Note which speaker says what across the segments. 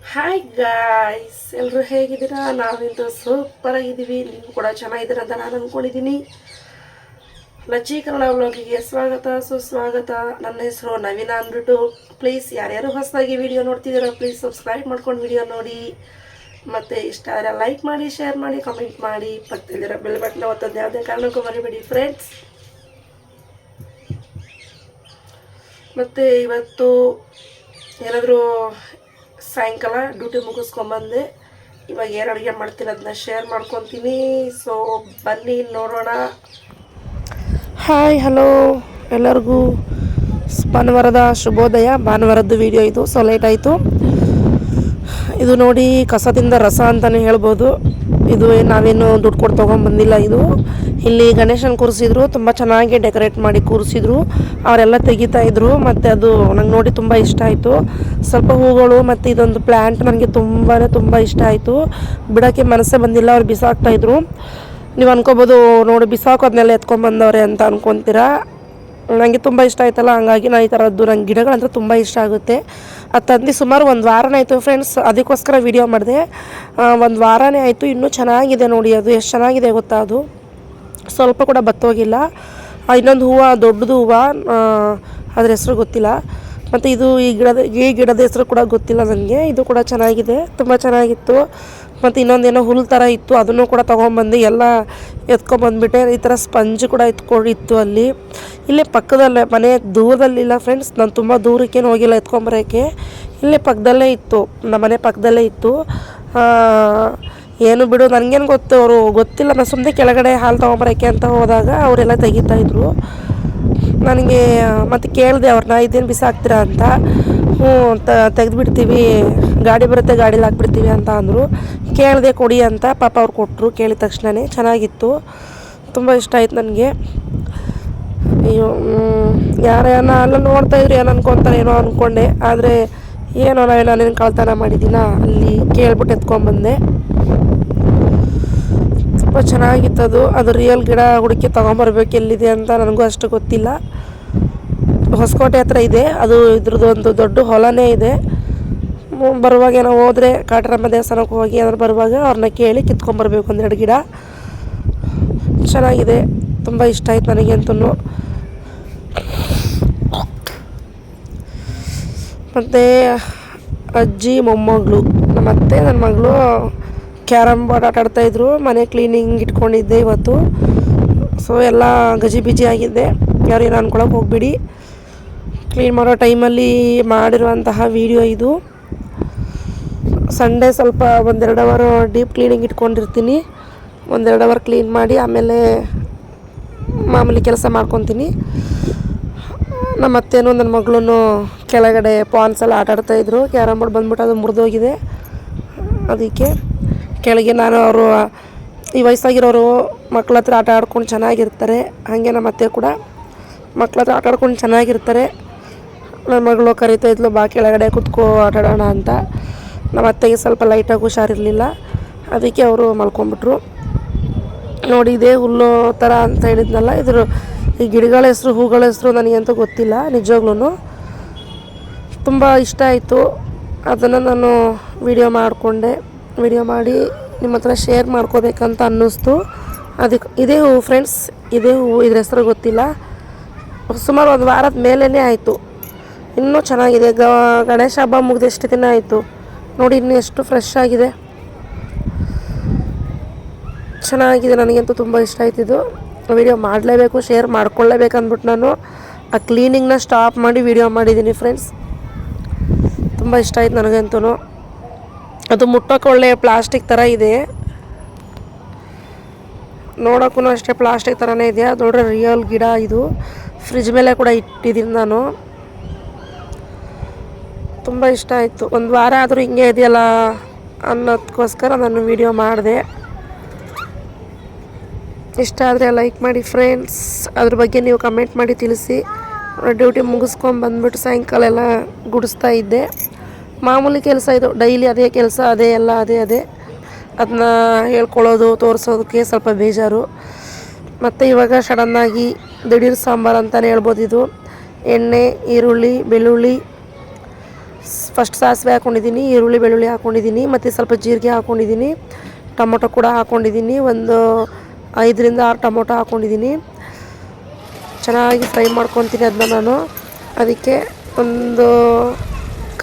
Speaker 1: Hi guys, ಎಲ್ಲರೂ ಹೇಗಿದ್ದೀರಾ? ನಾವಿಂದು ಸೂಪರ್ ಆಗಿದ್ದೀವಿ. ನೀವು ಕೂಡ ಚೆನ್ನಾಗಿದ್ದೀರಾ ಅಂತ ನಾನು ಅಂದ್ಕೊಂಡಿದ್ದೀನಿ. ಲಚ್ಚಿ ಕನ್ನಡ ವ್ಲಾಗಿಗೆ ಸ್ವಾಗತ ಸುಸ್ವಾಗತ. ನನ್ನ ಹೆಸರು ನವೀನ ಅಂದ್ಬಿಟ್ಟು. ಪ್ಲೀಸ್ ಯಾರ್ಯಾರು ಹೊಸದಾಗಿ ವಿಡಿಯೋ ನೋಡ್ತಿದ್ದೀರಾ ಪ್ಲೀಸ್ ಸಬ್ಸ್ಕ್ರೈಬ್ ಮಾಡ್ಕೊಂಡು ವಿಡಿಯೋ ನೋಡಿ. ಮತ್ತು ಇಷ್ಟ ಆದರೆ ಲೈಕ್ ಮಾಡಿ, ಶೇರ್ ಮಾಡಿ, ಕಮೆಂಟ್ ಮಾಡಿ. ಪಕ್ಕದಲ್ಲಿರೋ ಬೆಲ್ ಬಟನ್ ಒತ್ತೋದು ಯಾವುದೇ ಕಾರಣಕ್ಕೂ ಮರಿಬೇಡಿ ಫ್ರೆಂಡ್ಸ್. ಮತ್ತು ಇವತ್ತು ಏನಾದರೂ ಸಾಯಂಕಾಲ ಡ್ಯೂಟಿ ಮುಗಿಸ್ಕೊಂಬಂದೆ. ಇವಾಗ ಏನು ಅಡುಗೆ ಮಾಡ್ತೀನಿ ಅದನ್ನ ಶೇರ್ ಮಾಡ್ಕೊತೀನಿ. ಸೊ ಬನ್ನಿ ನೋಡೋಣ. ಹಾಯ್ ಹಲೋ ಎಲ್ಲರಿಗೂ ಭಾನುವಾರದ ಶುಭೋದಯ. ಭಾನುವಾರದ್ದು ವಿಡಿಯೋ ಇದು. ಸೊ ಲೇಟ್ ಆಯಿತು. ಇದು ನೋಡಿ ಕಸದಿಂದ ರಸ ಅಂತಲೇ ಹೇಳ್ಬೋದು. ಇದು ನಾವೇನು ದುಡ್ಡು ಕೊಟ್ಟು ತೊಗೊಂಬಂದಿಲ್ಲ. ಇದು ಇಲ್ಲಿ ಗಣೇಶನ ಕೂರಿಸಿದ್ರು, ತುಂಬ ಚೆನ್ನಾಗಿ ಡೆಕೋರೇಟ್ ಮಾಡಿ ಕೂರಿಸಿದ್ರು. ಅವರೆಲ್ಲ ತೆಗಿತಾಯಿದ್ರು. ಮತ್ತು ಅದು ನಂಗೆ ನೋಡಿ ತುಂಬ ಇಷ್ಟ ಆಯಿತು. ಸ್ವಲ್ಪ ಹೂಗಳು ಮತ್ತು ಇದೊಂದು ಪ್ಲ್ಯಾಂಟ್ ನನಗೆ ತುಂಬ ಇಷ್ಟ ಆಯಿತು. ಬಿಡೋಕ್ಕೆ ಮನಸ್ಸೇ ಬಂದಿಲ್ಲ. ಅವ್ರು ಬಿಸಾಕ್ತಾಯಿದ್ರು. ನೀವು ಅನ್ಕೋಬೋದು ನೋಡಿ ಬಿಸಾಕೋದನ್ನೆಲ್ಲ ಎತ್ಕೊಂಡ್ಬಂದವ್ರೆ ಅಂತ ಅನ್ಕೊತೀರಾ. ನನಗೆ ತುಂಬ ಇಷ್ಟ ಆಯ್ತಲ್ಲ, ಹಂಗಾಗಿ ನಾನು ಈ ಥರದ್ದು ನಂಗೆ ಗಿಡಗಳಂದ್ರೆ ತುಂಬ ಇಷ್ಟ ಆಗುತ್ತೆ. ಅದು ತಂದು ಸುಮಾರು ಒಂದು ವಾರನೇ ಆಯಿತು ಫ್ರೆಂಡ್ಸ್. ಅದಕ್ಕೋಸ್ಕರ ವಿಡಿಯೋ ಮಾಡಿದೆ. ಒಂದು ವಾರನೇ ಆಯಿತು. ಇನ್ನೂ ಚೆನ್ನಾಗಿದೆ ನೋಡಿ. ಅದು ಎಷ್ಟು ಚೆನ್ನಾಗಿದೆ ಗೊತ್ತಾ. ಅದು ಸ್ವಲ್ಪ ಕೂಡ ಬತ್ತೋಗಿಲ್ಲ. ಇನ್ನೊಂದು ಹೂವು ದೊಡ್ಡದು ಹೂವು, ಅದ್ರ ಹೆಸರು ಗೊತ್ತಿಲ್ಲ. ಮತ್ತು ಇದು ಈ ಗಿಡದ ಹೆಸರು ಕೂಡ ಗೊತ್ತಿಲ್ಲ ನನಗೆ. ಇದು ಕೂಡ ಚೆನ್ನಾಗಿದೆ, ತುಂಬ ಚೆನ್ನಾಗಿತ್ತು. ಮತ್ತು ಇನ್ನೊಂದೇನೋ ಹುಲ್ ಥರ ಇತ್ತು, ಅದನ್ನು ಕೂಡ ತೊಗೊಂಬಂದು ಎಲ್ಲ ಎತ್ಕೊಂಬಂದುಬಿಟ್ಟೆ. ಈ ಥರ ಸ್ಪಂಜ್ ಕೂಡ ಇತ್ತು ಅಲ್ಲಿ. ಇಲ್ಲೇ ಪಕ್ಕದಲ್ಲೇ, ಮನೆ ದೂರದಲ್ಲಿಲ್ಲ ಫ್ರೆಂಡ್ಸ್. ನಾನು ತುಂಬ ದೂರಕ್ಕೇನು ಹೋಗಿಲ್ಲ ಎತ್ಕೊಂಬರೋಕ್ಕೆ. ಇಲ್ಲೇ ಪಕ್ಕದಲ್ಲೇ ಇತ್ತು, ನಮ್ಮ ಮನೆ ಪಕ್ಕದಲ್ಲೇ ಇತ್ತು. ಏನು ಬಿಡು, ನನಗೇನು ಗೊತ್ತು, ಅವರು ಗೊತ್ತಿಲ್ಲ. ನಾನು ಸುಮ್ಮನೆ ಕೆಳಗಡೆ ಹಾಲು ತೊಗೊಂಬರೋಕ್ಕೆ ಅಂತ ಹೋದಾಗ ಅವರೆಲ್ಲ ತೆಗಿತಾಯಿದ್ರು. ನನಗೆ ಮತ್ತು ಕೇಳಿದೆ ಅವ್ರನ್ನ, ಇದೇನು ಬಿಸಾಕ್ತೀರಾ ಅಂತ. ಹ್ಞೂ ತೆಗೆದುಬಿಡ್ತೀವಿ, ಗಾಡಿ ಬರುತ್ತೆ ಗಾಡೀಲಿ ಹಾಕ್ಬಿಡ್ತೀವಿ ಅಂತ ಅಂದರು. ಕೇಳಿದೆ ಕೊಡಿ ಅಂತ. ಪಾಪ ಅವ್ರು ಕೊಟ್ಟರು ಕೇಳಿದ ತಕ್ಷಣವೇ. ಚೆನ್ನಾಗಿತ್ತು, ತುಂಬ ಇಷ್ಟ ಆಯ್ತು ನನಗೆ. ಅಯ್ಯೋ, ಯಾರೇನ ಅಲ್ಲ ನೋಡ್ತಾಯಿದ್ರು ಏನು ಅನ್ಕೊತಾರೆ ಏನೋ ಅಂದ್ಕೊಂಡೆ. ಆದರೆ ಏನೋ ನಾನೇನು ಕಳ್ತನ ಮಾಡಿದ್ದೀನ, ಅಲ್ಲಿ ಕೇಳ್ಬಿಟ್ಟು ಎತ್ಕೊಂಡ್ಬಂದೆ. ತುಂಬ ಚೆನ್ನಾಗಿತ್ತದು. ಅದು ರಿಯಲ್ ಗಿಡ ಹುಡುಕಿ ತೊಗೊಂಬರ್ಬೇಕು ಎಲ್ಲಿದೆ ಅಂತ ನನಗೂ ಅಷ್ಟು ಗೊತ್ತಿಲ್ಲ. ಹೊಸಕೋಟೆ ಹತ್ರ ಇದೆ ಅದು. ಇದ್ರದ್ದು ಒಂದು ದೊಡ್ಡ ಹೊಲನೇ ಇದೆ. ಬರುವಾಗ ಏನೋ ಹೋದರೆ ಕಾಟರಮ್ಮ ದೇವಸ್ಥಾನಕ್ಕೆ ಹೋಗಿ ಏನಾದ್ರು ಬರುವಾಗ ಅವ್ರನ್ನ ಕೇಳಿ ಕಿತ್ಕೊಂಬರ್ಬೇಕು ಒಂದೆರಡು ಗಿಡ. ಚೆನ್ನಾಗಿದೆ, ತುಂಬ ಇಷ್ಟ ಆಯ್ತು ನನಗಂತೂ. ಮತ್ತು ಅಜ್ಜಿ ಮೊಮ್ಮಗಳು, ನಮ್ಮ ಅತ್ತೆ ನನ್ನ ಮಗಳು ಕ್ಯಾರಮ್ ಬೋರ್ಡ್ ಆಟಾಡ್ತಾಯಿದ್ರು. ಮನೆ ಕ್ಲೀನಿಂಗ್ ಇಟ್ಕೊಂಡಿದ್ದೆ ಇವತ್ತು. ಸೊ ಎಲ್ಲ ಗಜಿಬಿಜಿ ಆಗಿದೆ. ಯಾರು ಏನು ಅನ್ಕೊಳಕ್ಕೆ ಹೋಗ್ಬಿಡಿ. ಕ್ಲೀನ್ ಮಾಡೋ ಟೈಮಲ್ಲಿ ಮಾಡಿರುವಂತಹ ವಿಡಿಯೋ ಇದು. ಸಂಡೇ ಸ್ವಲ್ಪ 1-2 ಅವರ್ ಡೀಪ್ ಕ್ಲೀನಿಂಗ್ ಇಟ್ಕೊಂಡಿರ್ತೀನಿ. 1-2 ಅವರ್ ಕ್ಲೀನ್ ಮಾಡಿ ಆಮೇಲೆ ಮಾಮೂಲಿ ಕೆಲಸ ಮಾಡ್ಕೊತೀನಿ. ನಮ್ಮ ಅತ್ತೇನು ನನ್ನ ಮಗಳೂ ಕೆಳಗಡೆ ಪಾನ್ಸೆಲ್ಲ ಆಟಾಡ್ತಾಯಿದ್ರು. ಕ್ಯಾರಮ್ ಬೋರ್ಡ್ ಬಂದ್ಬಿಟ್ಟು ಅದು ಮುರಿದೋಗಿದೆ. ಅದಕ್ಕೆ ಕೆಳಗೆ ನಾನು, ಅವರು ಈ ವಯಸ್ಸಾಗಿರೋರು ಮಕ್ಳ ಹತ್ರ ಆಟ ಆಡ್ಕೊಂಡು ಚೆನ್ನಾಗಿರ್ತಾರೆ. ಹಾಗೆ ನಮ್ಮ ಅತ್ತೆ ಕೂಡ ಮಕ್ಳ ಹತ್ರ ಆಟ ಆಡ್ಕೊಂಡು ಚೆನ್ನಾಗಿರ್ತಾರೆ. ನನ್ನ ಮಗಳು ಕರಿತಾಯಿದ್ಲು, ಬಾ ಕೆಳಗಡೆ ಕುತ್ಕೋ ಆಟಾಡೋಣ ಅಂತ. ನಮ್ಮ ಅತ್ತೆಗೆ ಸ್ವಲ್ಪ ಲೈಟಾಗಿ ಹುಷಾರಿರಲಿಲ್ಲ, ಅದಕ್ಕೆ ಅವರು ಮಲ್ಕೊಂಡ್ಬಿಟ್ರು. ನೋಡಿ ಇದೇ ಹುಲ್ಲು ಥರ ಅಂತ ಹೇಳಿದ್ನಲ್ಲ, ಇದ್ರ ಈ ಗಿಡಗಳ ಹೆಸರು ಹೂಗಳ ಹೆಸರು ನನಗಂತೂ ಗೊತ್ತಿಲ್ಲ ನಿಜವಾಗ್ಲೂ. ತುಂಬ ಇಷ್ಟ ಆಯಿತು. ಅದನ್ನು ನಾನು ವಿಡಿಯೋ ಮಾಡಿ ನಿಮ್ಮ ಹತ್ರ ಶೇರ್ ಮಾಡ್ಕೋಬೇಕಂತ ಅನ್ನಿಸ್ತು. ಅದಕ್ಕೆ ಇದೇ ಹೂವು ಫ್ರೆಂಡ್ಸ್, ಇದೇ ಹೂವು. ಇದ್ರ ಹೆಸರು ಗೊತ್ತಿಲ್ಲ. ಸುಮಾರು ಒಂದು ವಾರದ ಮೇಲೇ ಆಯಿತು. ಇನ್ನೂ ಚೆನ್ನಾಗಿದೆ. ಗಣೇಶ ಹಬ್ಬ ಮುಗಿದು ಎಷ್ಟು ದಿನ ಆಯಿತು ನೋಡಿ, ಇನ್ನೂ ಎಷ್ಟು ಫ್ರೆಶ್ ಆಗಿದೆ. ಚೆನ್ನಾಗಿದೆ, ನನಗಂತೂ ತುಂಬ ಇಷ್ಟ ಆಯ್ತಿದ್ದು. ವಿಡಿಯೋ ಮಾಡಲೇಬೇಕು, ಶೇರ್ ಮಾಡ್ಕೊಳ್ಳೇಬೇಕು ಅಂದ್ಬಿಟ್ಟು ನಾನು ಆ ಕ್ಲೀನಿಂಗ್ನ ಸ್ಟಾಪ್ ಮಾಡಿ ವಿಡಿಯೋ ಮಾಡಿದ್ದೀನಿ ಫ್ರೆಂಡ್ಸ್. ತುಂಬ ಇಷ್ಟ ಆಯ್ತು ನನಗಂತೂ. ಅದು ಮುಟ್ಟೋಕೆ ಒಳ್ಳೆ ಪ್ಲಾಸ್ಟಿಕ್ ಥರ ಇದೆ, ನೋಡೋಕ್ಕೂ ಅಷ್ಟೇ ಪ್ಲಾಸ್ಟಿಕ್ ಥರನೇ ಇದೆ. ಅದು ನೋಡ್ರೆ ರಿಯಲ್ ಗಿಡ. ಇದು ಫ್ರಿಜ್ ಮೇಲೆ ಕೂಡ ಇಟ್ಟಿದ್ದೀನಿ ನಾನು. ತುಂಬ ಇಷ್ಟ ಆಯಿತು. ಒಂದು ವಾರ ಆದರೂ ಹಿಂಗೆ ಇದೆಯಲ್ಲ ಅನ್ನೋದಕ್ಕೋಸ್ಕರ ನಾನು ವಿಡಿಯೋ ಮಾಡಿದೆ. ಇಷ್ಟ ಆದರೆ ಲೈಕ್ ಮಾಡಿ ಫ್ರೆಂಡ್ಸ್. ಅದ್ರ ಬಗ್ಗೆ ನೀವು ಕಮೆಂಟ್ ಮಾಡಿ ತಿಳಿಸಿ. ಡ್ಯೂಟಿ ಮುಗಿಸ್ಕೊಂಡು ಬಂದುಬಿಟ್ಟು ಸಾಯಂಕಾಲ ಎಲ್ಲ ಗುಡಿಸ್ತಾ ಇದ್ದೆ. ಮಾಮೂಲಿ ಕೆಲಸ ಇದು, ಡೈಲಿ ಅದೇ ಕೆಲಸ, ಅದೇ ಅದನ್ನ ಹೇಳ್ಕೊಳ್ಳೋದು ತೋರಿಸೋದಕ್ಕೆ ಸ್ವಲ್ಪ ಬೇಜಾರು. ಮತ್ತು ಇವಾಗ ಸಡನ್ನಾಗಿ ದಿಢೀರ್ ಸಾಂಬಾರು ಅಂತಲೇ ಹೇಳ್ಬೋದು ಇದು. ಎಣ್ಣೆ, ಈರುಳ್ಳಿ, ಬೆಳ್ಳುಳ್ಳಿ, ಫಸ್ಟ್ ಸಾಸಿವೆ ಹಾಕ್ಕೊಂಡಿದ್ದೀನಿ, ಈರುಳ್ಳಿ ಬೆಳ್ಳುಳ್ಳಿ ಹಾಕ್ಕೊಂಡಿದ್ದೀನಿ, ಮತ್ತು ಸ್ವಲ್ಪ ಜೀರಿಗೆ ಹಾಕ್ಕೊಂಡಿದ್ದೀನಿ, ಟೊಮೊಟೊ ಕೂಡ ಹಾಕ್ಕೊಂಡಿದ್ದೀನಿ, ಒಂದು 5-6 ಟೊಮೊಟೊ ಹಾಕ್ಕೊಂಡಿದ್ದೀನಿ. ಚೆನ್ನಾಗಿ ಫ್ರೈ ಮಾಡ್ಕೊತೀನಿ ಅದನ್ನ ನಾನು. ಅದಕ್ಕೆ ಒಂದು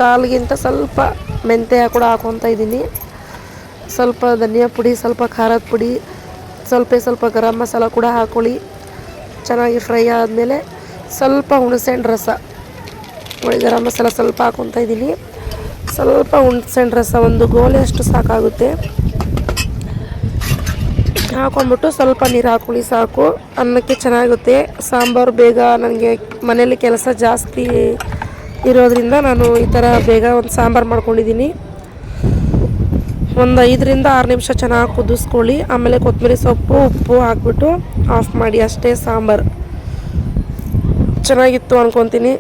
Speaker 1: ಕಾಲಿಗಿಂತ ಸ್ವಲ್ಪ ಮೆಂತ್ಯ ಕೂಡ ಹಾಕ್ಕೊತಾ ಇದ್ದೀನಿ. ಸ್ವಲ್ಪ ಧನಿಯಾ ಪುಡಿ, ಸ್ವಲ್ಪ ಖಾರದ ಪುಡಿ, ಸ್ವಲ್ಪ ಗರಂ ಮಸಾಲ ಕೂಡ ಹಾಕ್ಕೊಳ್ಳಿ. ಚೆನ್ನಾಗಿ ಫ್ರೈ ಆದಮೇಲೆ ಸ್ವಲ್ಪ ಹುಣಸೆಹಣ್ಣು ರಸ, ಗರಂ ಮಸಾಲ ಸ್ವಲ್ಪ ಹಾಕ್ಕೊತಾ ಇದ್ದೀನಿ. ಸ್ವಲ್ಪ ಹುಣಸೆಹಣ್ಣು ರಸ ಒಂದು ಗೋಲೆ ಅಷ್ಟು ಸಾಕಾಗುತ್ತೆ. ಹಾಕ್ಕೊಂಬಿಟ್ಟು ಸ್ವಲ್ಪ ನೀರು ಹಾಕ್ಕೊಳ್ಳಿ ಸಾಕು. ಅನ್ನಕ್ಕೆ ಚೆನ್ನಾಗುತ್ತೆ ಸಾಂಬಾರು. ಬೇಗ ನನಗೆ ಮನೇಲಿ ಕೆಲಸ ಜಾಸ್ತಿ ಇರೋದ್ರಿಂದ ನಾನು ಈ ಥರ ಬೇಗ ಒಂದು ಸಾಂಬಾರು ಮಾಡ್ಕೊಂಡಿದ್ದೀನಿ. ಒಂದು 5-6 ನಿಮಿಷ ಚೆನ್ನಾಗಿ ಕುದಿಸ್ಕೊಳ್ಳಿ. ಆಮೇಲೆ ಕೊತ್ತಂಬರಿ ಸೊಪ್ಪು, ಉಪ್ಪು ಹಾಕ್ಬಿಟ್ಟು ಆಫ್ ಮಾಡಿ. ಅಷ್ಟೇ ಸಾಂಬಾರು. ಚೆನ್ನಾಗಿತ್ತು ಅಂದ್ಕೊತೀನಿ.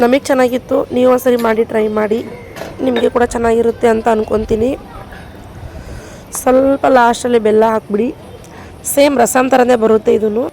Speaker 1: ನಮಗೆ ಚೆನ್ನಾಗಿತ್ತು. ನೀವು ಒಂದ್ಸರಿ ಮಾಡಿ ಟ್ರೈ ಮಾಡಿ, ನಿಮಗೆ ಕೂಡ ಚೆನ್ನಾಗಿರುತ್ತೆ ಅಂತ ಅಂದ್ಕೊತೀನಿ. ಸ್ವಲ್ಪ ಲಾಸ್ಟಲ್ಲಿ ಬೆಲ್ಲ ಹಾಕ್ಬಿಡಿ. ಸೇಮ್ ರಸಮ್ ಥರನೇ ಬರುತ್ತೆ ಇದನ್ನು.